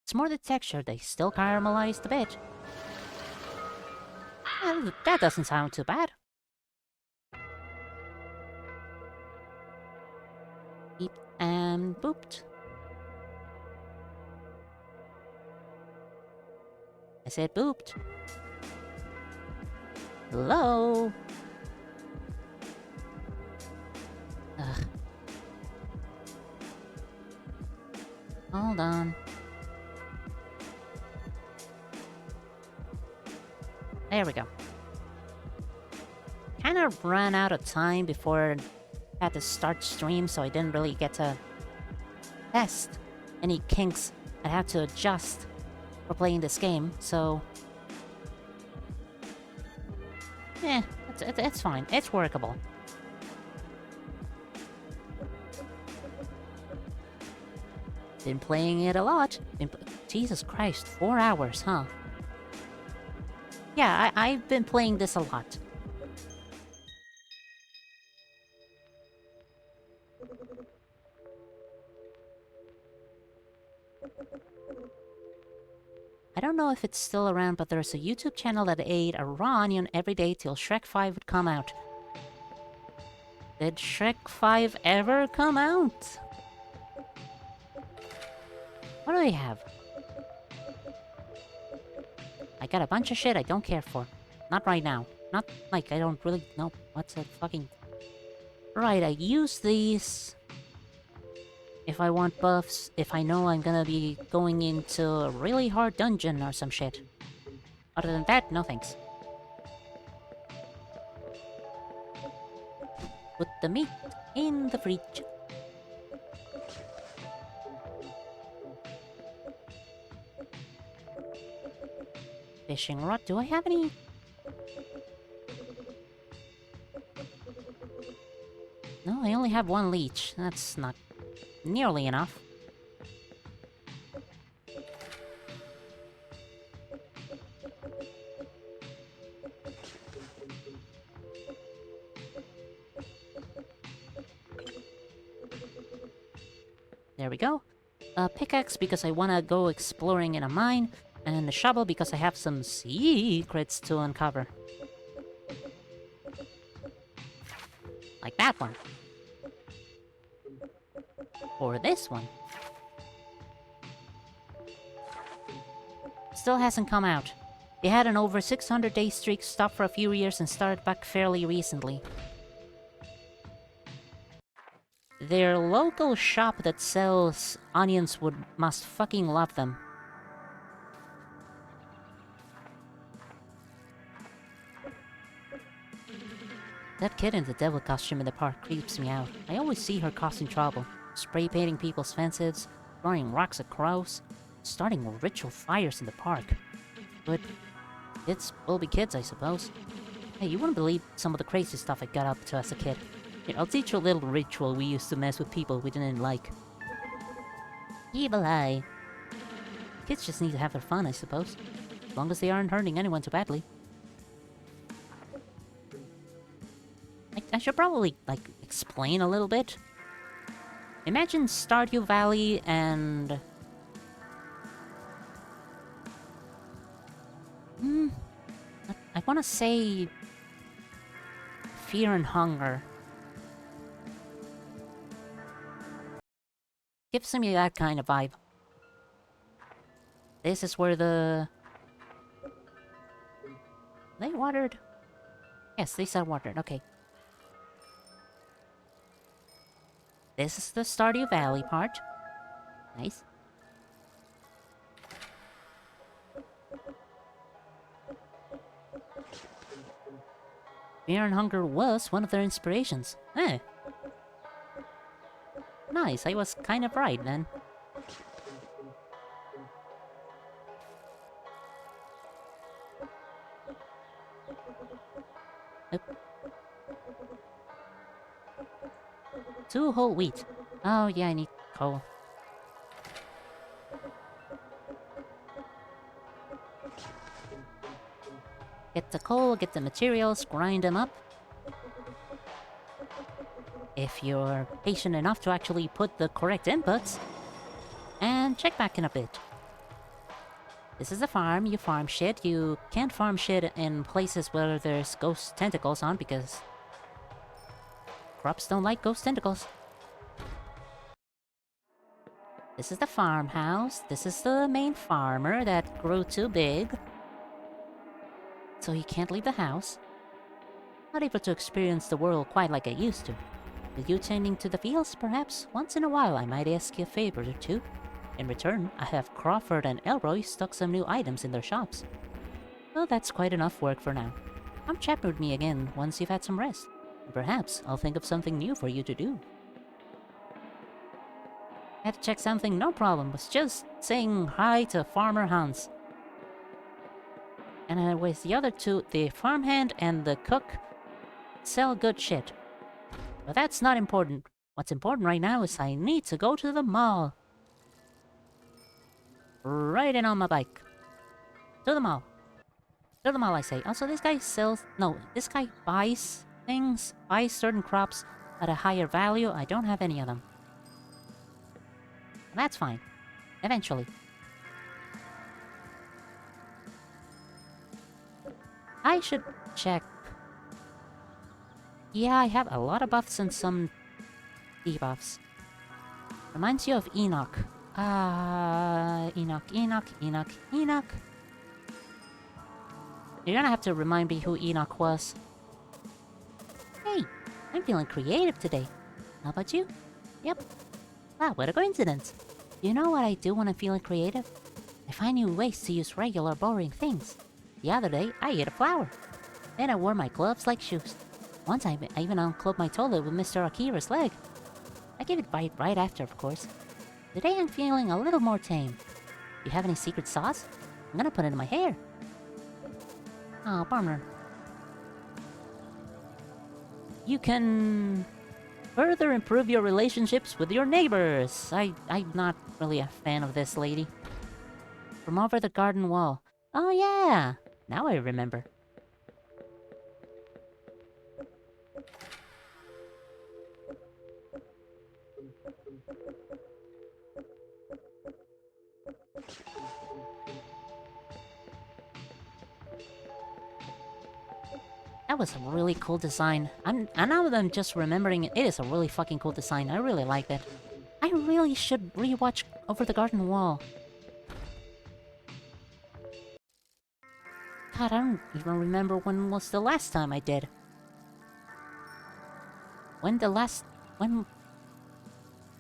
It's more the texture, they still caramelized a bit. That doesn't sound too bad. Beep and booped. I said booped. Hello? Ugh. Hold on. There we go. Kinda ran out of time before I had to start stream, so I didn't really get to test any kinks I had to adjust for playing this game, so... it's fine. It's workable. Been playing it a lot. Jesus Christ, 4 hours, huh? Yeah, I've been playing this a lot. I don't know if it's still around, but there's a YouTube channel that ate a raw onion every day till Shrek 5 would come out. Did Shrek 5 ever come out? What do they have? I got a bunch of shit I don't care for. Not right now. Not like I don't really know what's that fucking... Right, I use these... if I want buffs, if I know I'm gonna be going into a really hard dungeon or some shit. Other than that, no thanks. Put the meat in the fridge. Fishing rod, do I have any? No, I only have one leech. That's not nearly enough. There we go. A pickaxe because I wanna go exploring in a mine, and a shovel because I have some secrets to uncover. Like that one. Or this one. Still hasn't come out. They had an over 600-day streak, stopped for a few years, and started back fairly recently. Their local shop that sells onions must fucking love them. That kid in the devil costume in the park creeps me out. I always see her causing trouble. Spray painting people's fences, throwing rocks at crows, starting ritual fires in the park. But kids will be kids, I suppose. Hey, you wouldn't believe some of the crazy stuff I got up to as a kid. Here, I'll teach you a little ritual we used to mess with people we didn't like. Evil eye. Kids just need to have their fun, I suppose. As long as they aren't hurting anyone too badly. I should probably, like, explain a little bit. Imagine Stardew Valley and... I wanna say... Fear and Hunger. Gives me that kind of vibe. This is where the... They watered? Yes, these are watered, okay. This is the Stardew Valley part. Nice. Fear and Hunger was one of their inspirations. Eh. Nice, I was kind of right then. Oop. 2 whole wheat. Oh yeah, I need coal. Get the coal, get the materials, grind them up. If you're patient enough to actually put the correct inputs. And check back in a bit. This is a farm. You farm shit. You can't farm shit in places where there's ghost tentacles on because crops don't like ghost tentacles. This is the farmhouse. This is the main farmer that grew too big. So he can't leave the house. Not able to experience the world quite like I used to. With you tending to the fields, perhaps once in a while I might ask you a favor or two. In return, I have Crawford and Elroy stock some new items in their shops. Well, that's quite enough work for now. Come chat with me again once you've had some rest. And perhaps I'll think of something new for you to do. Had to check something, no problem. Was just saying hi to Farmer Hans. And with the other two, the farmhand and the cook, sell good shit. But that's not important. What's important right now is I need to go to the mall. Riding on my bike. To the mall. To the mall, I say. Also, this guy sells... No, this guy buys things. Buys certain crops at a higher value. I don't have any of them. That's fine. Eventually. I should check. Yeah, I have a lot of buffs and some debuffs. Reminds you of Enoch. Enoch. You're gonna have to remind me who Enoch was. Hey, I'm feeling creative today. How about you? Yep. Wow, what a coincidence. You know what I do when I'm feeling creative? I find new ways to use regular boring things. The other day, I ate a flower. Then I wore my gloves like shoes. One time, I even unclosed my toilet with Mr. Akira's leg. I gave it a bite right after, of course. Today I'm feeling a little more tame. You have any secret sauce? I'm gonna put it in my hair. Oh, bummer. You can further improve your relationships with your neighbors. I'm not really a fan of this lady. From over the garden wall. Oh yeah! Now I remember. That was a really cool design. Now that I'm just remembering it, it is a really fucking cool design. I really like that. I really should rewatch Over the Garden Wall. God, I don't even remember when was the last time I did. When...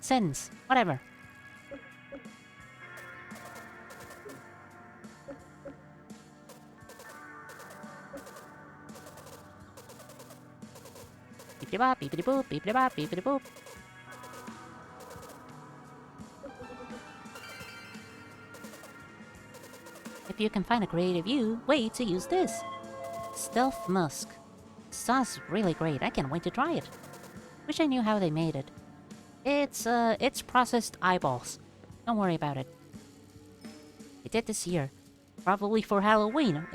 Sentence. Whatever. Beepity-bop, beepity-boop, beepity-bop, beepity-boop. If you can find a creative way to use this. Stealth Musk. Sauce is really great. I can't wait to try it. Wish I knew how they made it. It's processed eyeballs. Don't worry about it. I did this year. Probably for Halloween.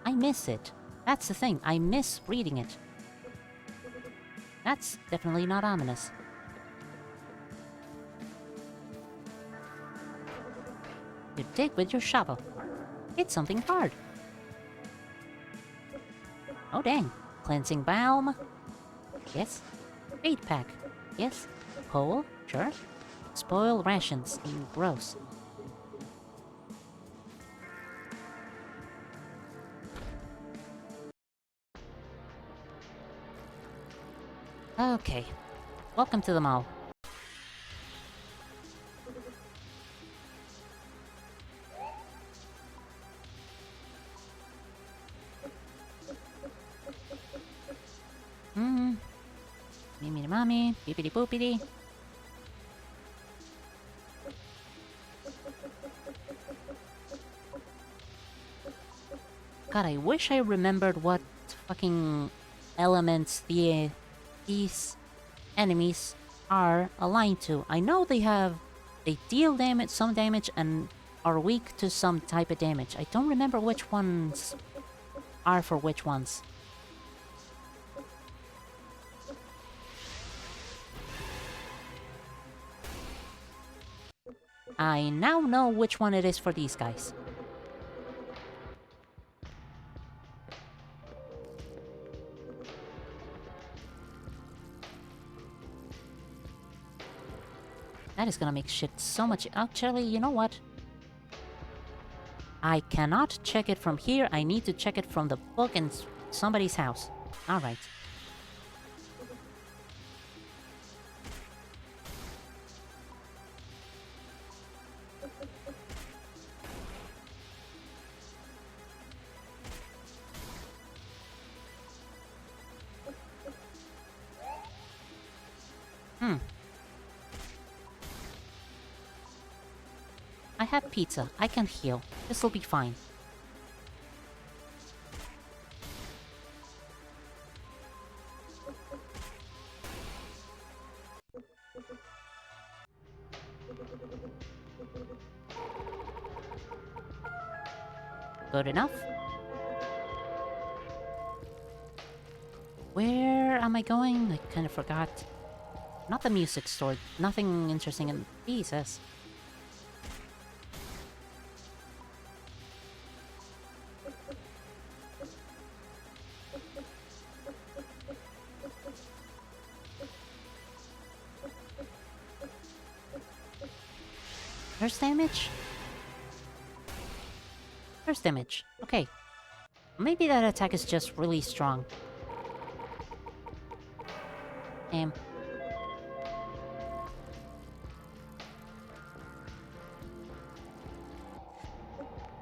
I miss it. That's the thing. I miss reading it. That's definitely not ominous. You dig with your shovel. Hit something hard. Oh dang. Cleansing balm. Yes. Bait pack. Yes. Coal. Sure. Spoiled rations. Gross. Okay. Welcome to the mall. Mimmy mommy, beepity boopity. God, I wish I remembered what fucking elements these enemies are aligned to. I know they deal damage, some damage, and are weak to some type of damage. I don't remember which ones are for which ones. I now know which one it is for these guys. That is gonna make shit so much... Actually, you know what? I cannot check it from here. I need to check it from the book in somebody's house. Alright. I have pizza. I can heal. This'll be fine. Good enough. Where am I going? I kind of forgot. Not the music store. Nothing interesting in Jesus. First damage? First damage. Okay. Maybe that attack is just really strong. Damn.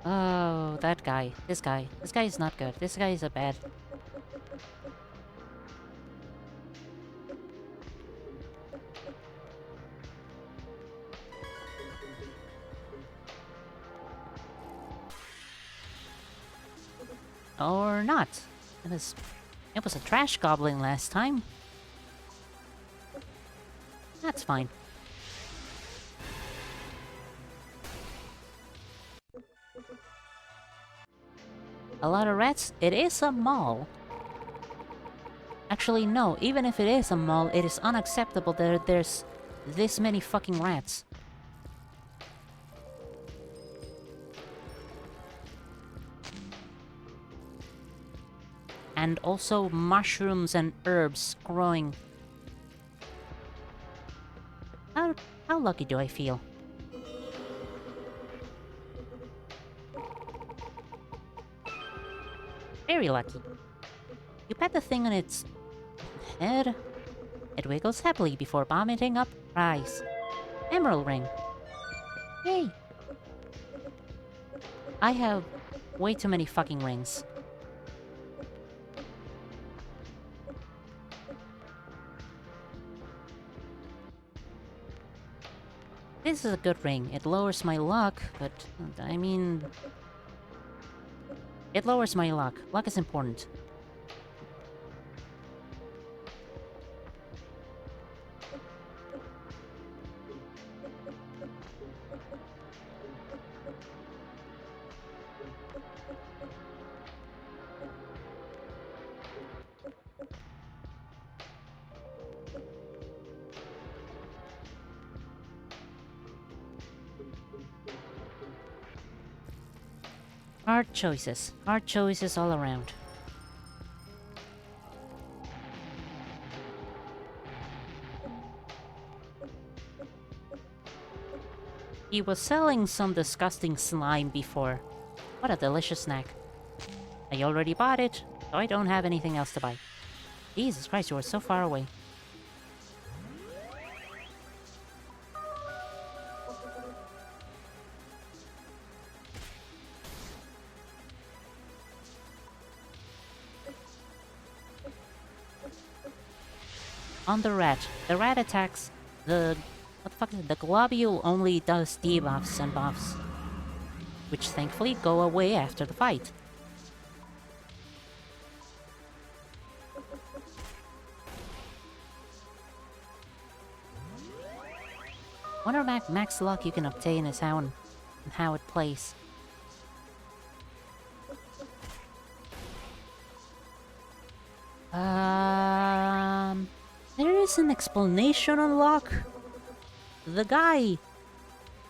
Oh, that guy. This guy. This guy is not good. This guy is a bad... Or not. It was a trash goblin last time. That's fine. A lot of rats? It is a mall. Actually, no. Even if it is a mall, it is unacceptable that there's this many fucking rats. And also mushrooms and herbs growing. How lucky do I feel? Very lucky. You pat the thing on its head. It wiggles happily before vomiting up prize. Emerald ring. Yay! I have way too many fucking rings. This is a good ring. It lowers my luck, but I mean... It lowers my luck. Luck is important. Hard choices. Hard choices all around. He was selling some disgusting slime before. What a delicious snack. I already bought it, so I don't have anything else to buy. Jesus Christ, you are so far away. On the rat attacks the... What the fuck is it? The globule only does debuffs and buffs. Which thankfully go away after the fight. Wonder max luck you can obtain is how it plays. There is an explanation on luck. The guy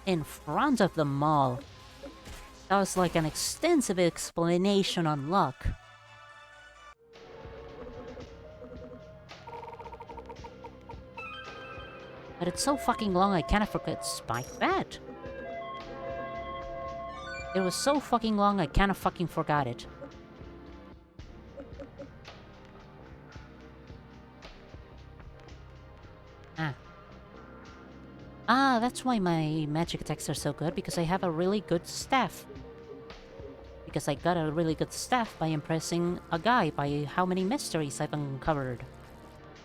in front of the mall. That was like an extensive explanation on luck. But it's so fucking long I kinda forgot Spike that. It was so fucking long I kinda fucking forgot it. That's why my magic attacks are so good, because I have a really good staff. Because I got a really good staff by impressing a guy by how many mysteries I've uncovered.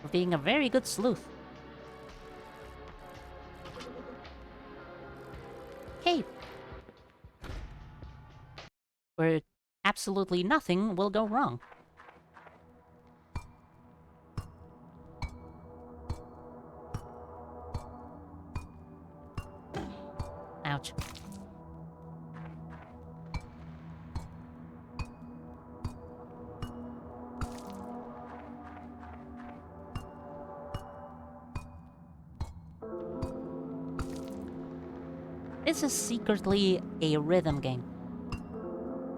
For being a very good sleuth. Hey! Where absolutely nothing will go wrong. Ouch. This is secretly a rhythm game.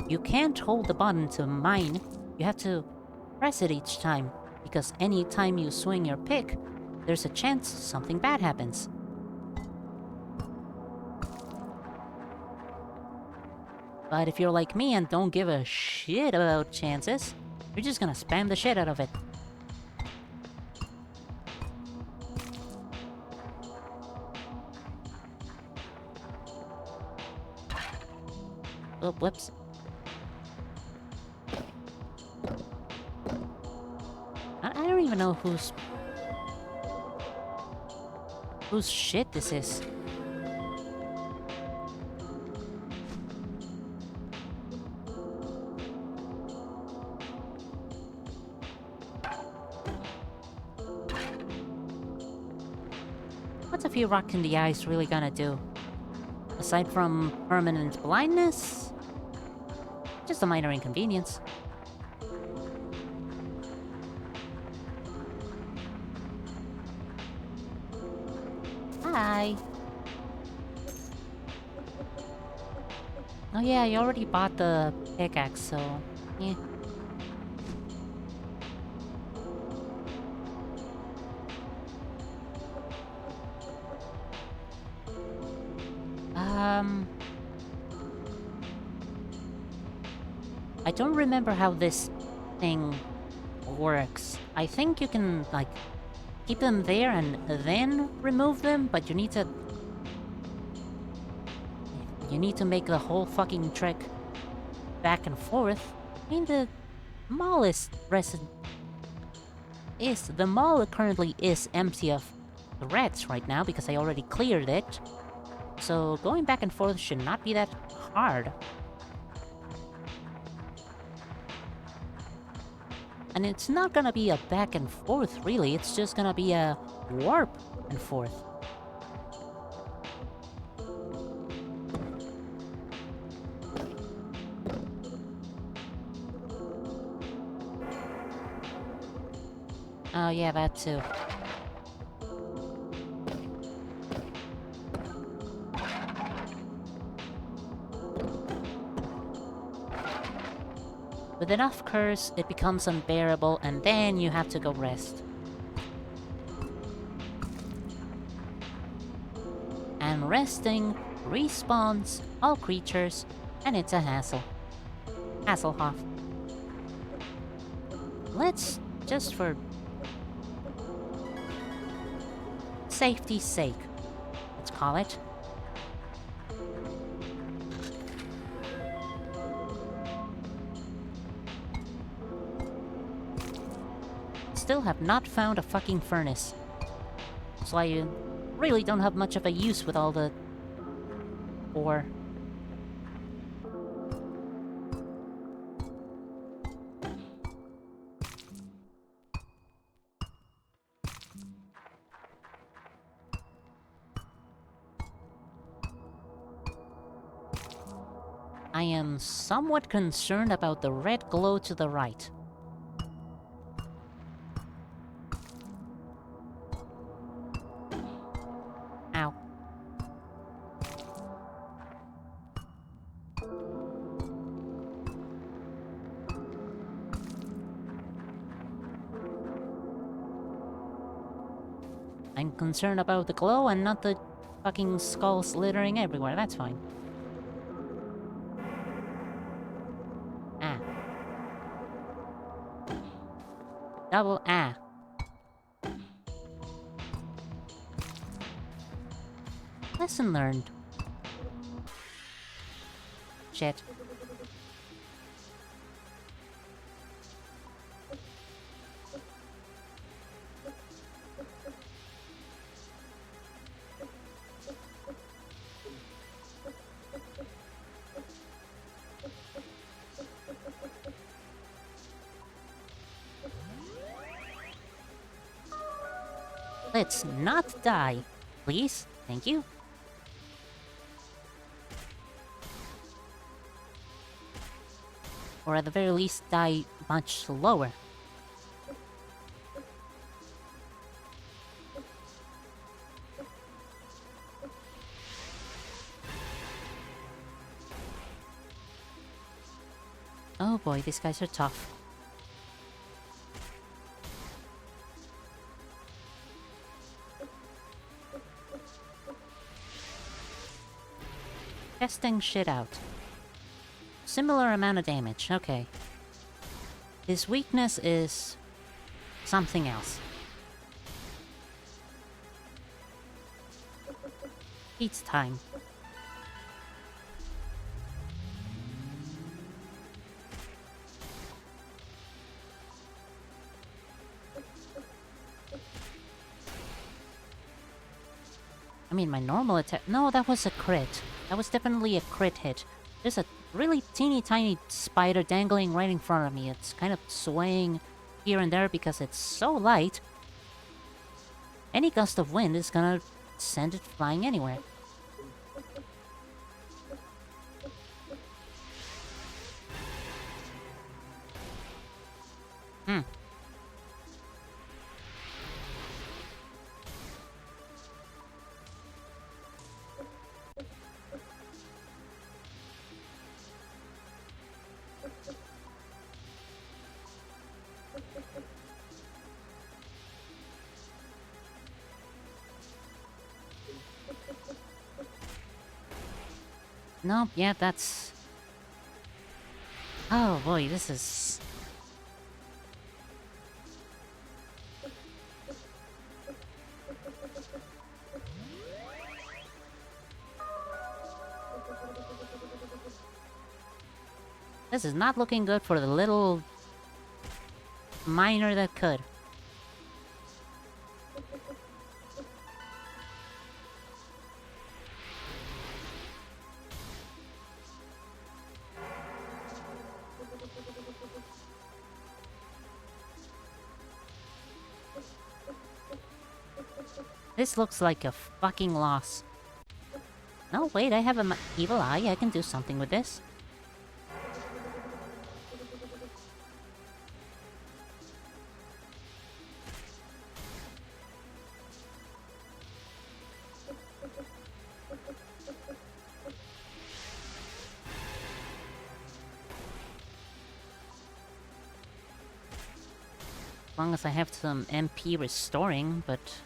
You can't hold the button to mine, you have to press it each time, because any time you swing your pick, there's a chance something bad happens. But if you're like me and don't give a shit about chances, you're just gonna spam the shit out of it. Oh, whoops. I don't even know whose shit this is. What's a few rock in the eyes really gonna do? Aside from permanent blindness? Just a minor inconvenience. Hi! Oh yeah, you already bought the pickaxe, so... yeah. I don't remember how this thing works. I think you can, like, keep them there and then remove them, but you need to... you need to make the whole fucking trek back and forth. I mean, the mall is the mall currently is empty of threats right now, because I already cleared it. So going back and forth should not be that hard. And it's not gonna be a back and forth, really. It's just gonna be a warp and forth. Oh yeah, that too. With enough curse, it becomes unbearable, and then you have to go rest. And resting respawns all creatures, and it's a hassle. Hasselhoff. Let's, just for safety's sake, let's call it. Still have not found a fucking furnace. So I really don't have much of a use with all the ore. I am somewhat concerned about the red glow to the right. Ow. I'm concerned about the glow and not the fucking skulls littering everywhere. That's fine. Ah. Double ah. Lesson learned. Shit. Let's not die. Please? Thank you. Or at the very least, die much slower. Oh boy, these guys are tough. Testing shit out. Similar amount of damage, okay. His weakness is something else. It's time. I mean, my normal attack... No, that was a crit. That was definitely a crit hit. There's a really teeny tiny spider dangling right in front of me. It's kind of swaying here and there because it's so light. Any gust of wind is gonna send it flying anywhere. Nope, yeah, that's... Oh boy, this is... This is not looking good for the little... miner that could. This looks like a fucking loss. No, wait, I have an evil eye. I can do something with this. As long as I have some MP restoring, but...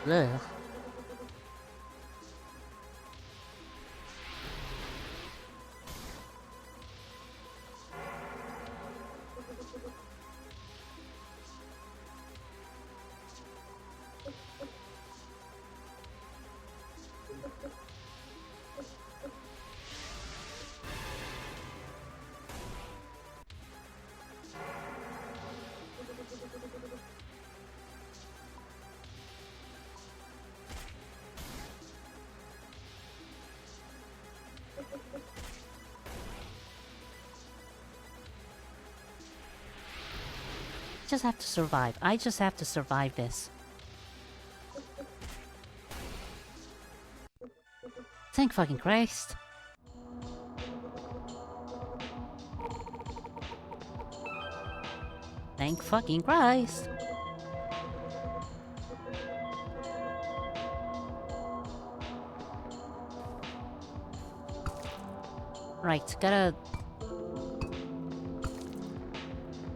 Ugh. Just have to survive. I just have to survive this. Thank fucking Christ. Thank fucking Christ. Right, gotta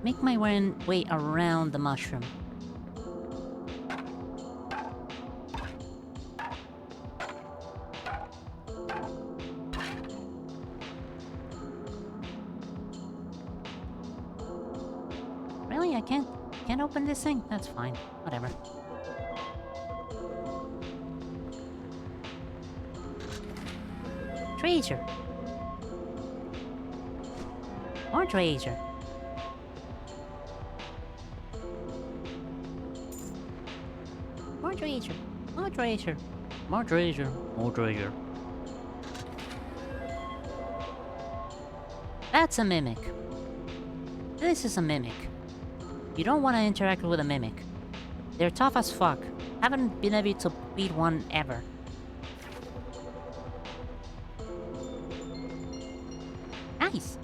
make my way around the mushroom. Really? I can't open this thing? That's fine. Whatever. Treasure. More treasure. More treasure. More treasure. More treasure. More treasure. That's a mimic. This is a mimic. You don't want to interact with a mimic. They're tough as fuck. Haven't been able to beat one ever. Nice!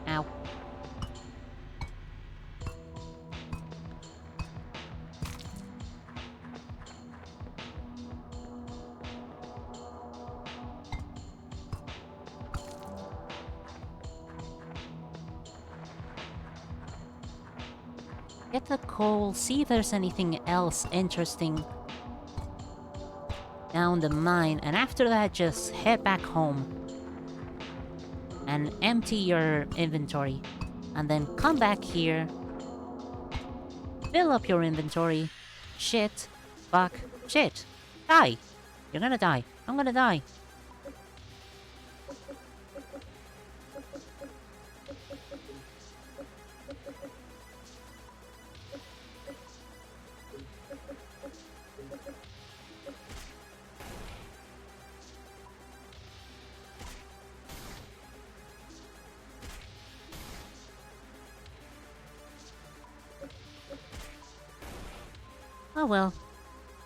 Ow. Get the coal, see if there's anything else interesting down the mine, and after that just head back home and empty your inventory, and then come back here, fill up your inventory, shit, fuck, shit, die! You're gonna die. I'm gonna die. Oh well.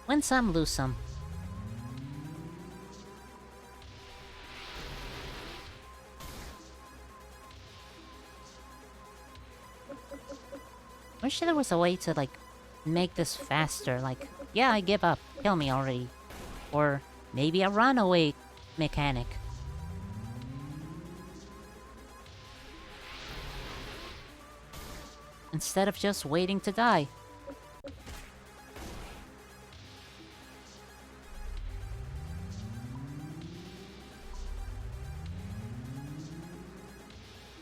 Win some, lose some. Wish there was a way to, like, make this faster. Like, yeah, I give up. Kill me already. Or maybe a runaway mechanic. Instead of just waiting to die.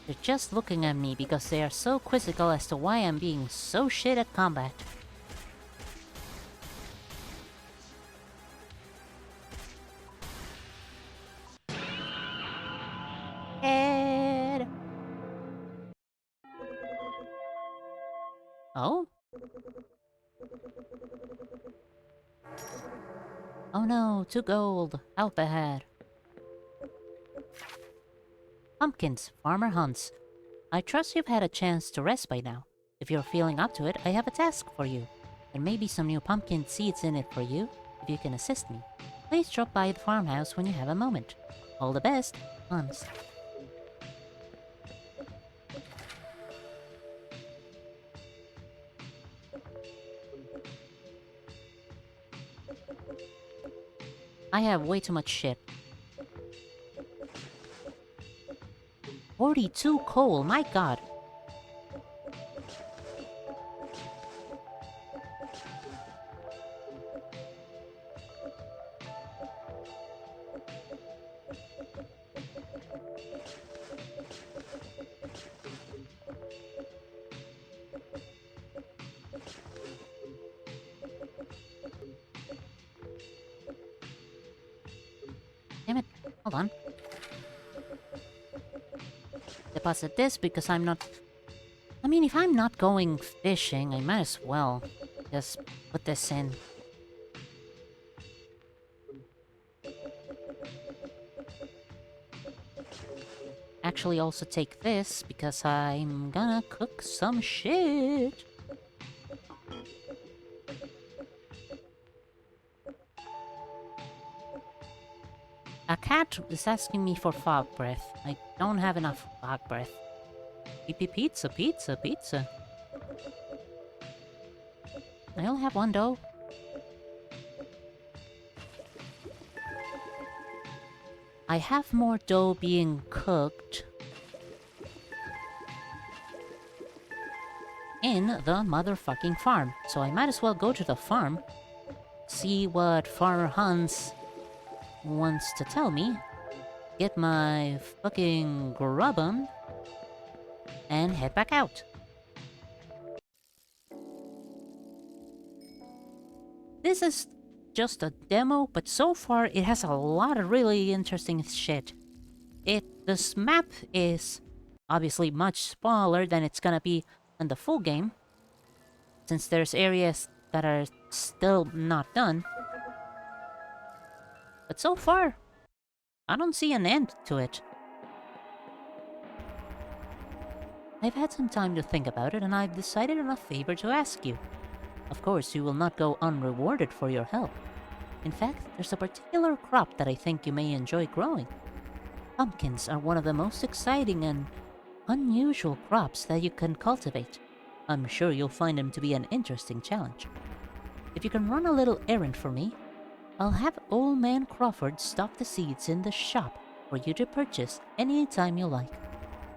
They're just looking at me because they are so quizzical as to why I'm being so shit at combat. Head! Oh? Oh no, 2 gold. How bad. Pumpkins, Farmer Hunts. I trust you've had a chance to rest by now. If you're feeling up to it, I have a task for you. There may be some new pumpkin seeds in it for you, if you can assist me. Please drop by the farmhouse when you have a moment. All the best, Hans. I have way too much shit. 42 coal, my god. Damn it. Hold on. Deposit this because I'm not... I mean, if I'm not going fishing, I might as well just put this in. Actually, also take this because I'm gonna cook some shit. A cat is asking me for fog breath. I don't have enough fog breath. Pizza, pizza, pizza. I only have one dough. I have more dough being cooked in the motherfucking farm. So I might as well go to the farm, see what Farmer Hans wants to tell me, get my fucking grub on, and head back out. This is just a demo, but so far it has a lot of really interesting shit. This map is obviously much smaller than it's gonna be in the full game, since there's areas that are still not done. But so far, I don't see an end to it. I've had some time to think about it, and I've decided on a favor to ask you. Of course, you will not go unrewarded for your help. In fact, there's a particular crop that I think you may enjoy growing. Pumpkins are one of the most exciting and unusual crops that you can cultivate. I'm sure you'll find them to be an interesting challenge. If you can run a little errand for me, I'll have Old Man Crawford stop the seeds in the shop for you to purchase any time you like.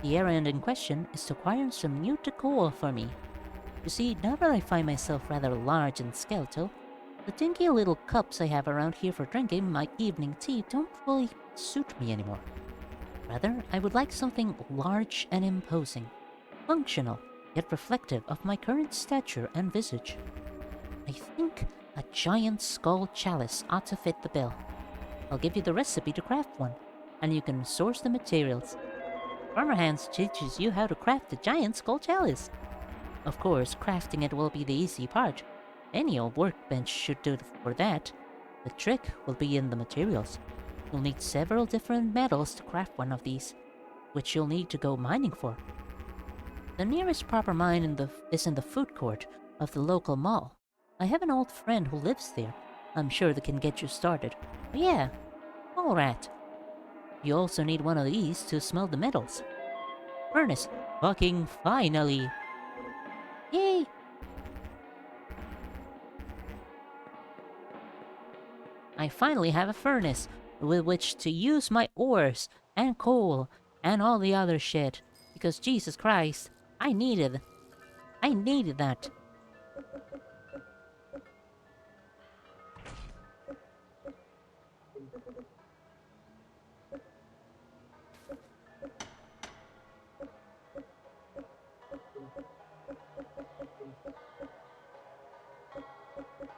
The errand in question is to acquire some new decor for me. You see, now that I find myself rather large and skeletal, the dinky little cups I have around here for drinking my evening tea don't really suit me anymore. Rather, I would like something large and imposing, functional, yet reflective of my current stature and visage. I think a giant skull chalice ought to fit the bill. I'll give you the recipe to craft one, and you can source the materials. Farmer Hans teaches you how to craft a giant skull chalice. Of course, crafting it will be the easy part. Any old workbench should do for that. The trick will be in the materials. You'll need several different metals to craft one of these, which you'll need to go mining for. The nearest proper mine is in the food court of the local mall. I have an old friend who lives there. I'm sure they can get you started. But yeah, alright. You also need one of these to smelt the metals. Furnace, fucking finally! Yay! I finally have a furnace with which to use my ores and coal and all the other shit. Because Jesus Christ, I needed that.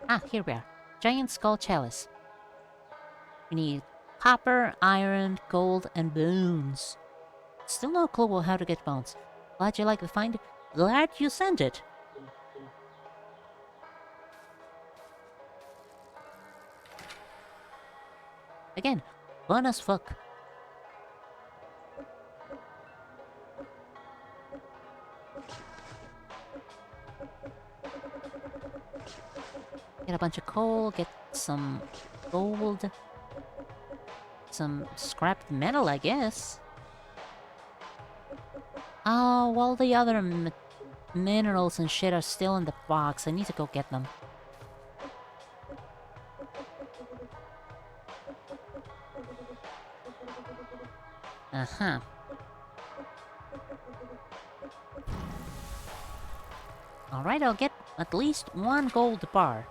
Ah, here we are. Giant skull chalice. We need copper, iron, gold, and bones. Still no clue how to get bones. Glad you like the find. Glad you sent it. Again, fun as fuck. Get a bunch of coal, get some gold, some scrapped metal, I guess. Oh, all the other minerals and shit are still in the box. I need to go get them. Uh-huh. Alright, I'll get at least one gold bar.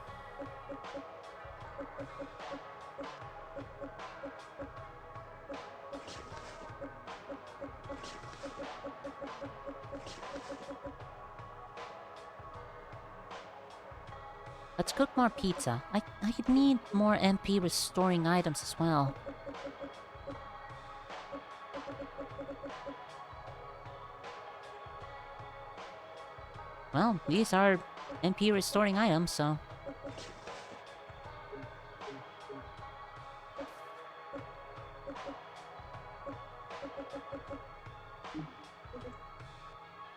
Let's cook more pizza. I need more MP restoring items as well. Well, these are MP restoring items, so...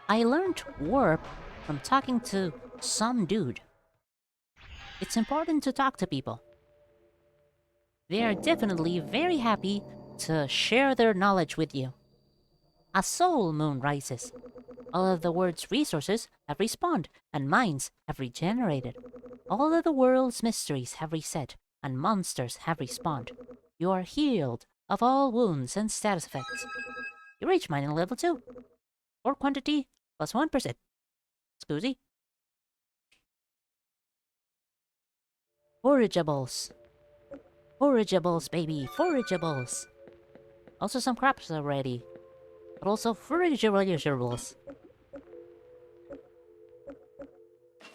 I learned warp from talking to some dude. It's important to talk to people. They are definitely very happy to share their knowledge with you. A soul moon rises. All of the world's resources have respawned, and mines have regenerated. All of the world's mysteries have reset, and monsters have respawned. You are healed of all wounds and status effects. You reach mining level 2. Ore quantity plus 1%. Scusi. Forageables. Forageables, baby. Forageables. Also some crops already. But also forageables.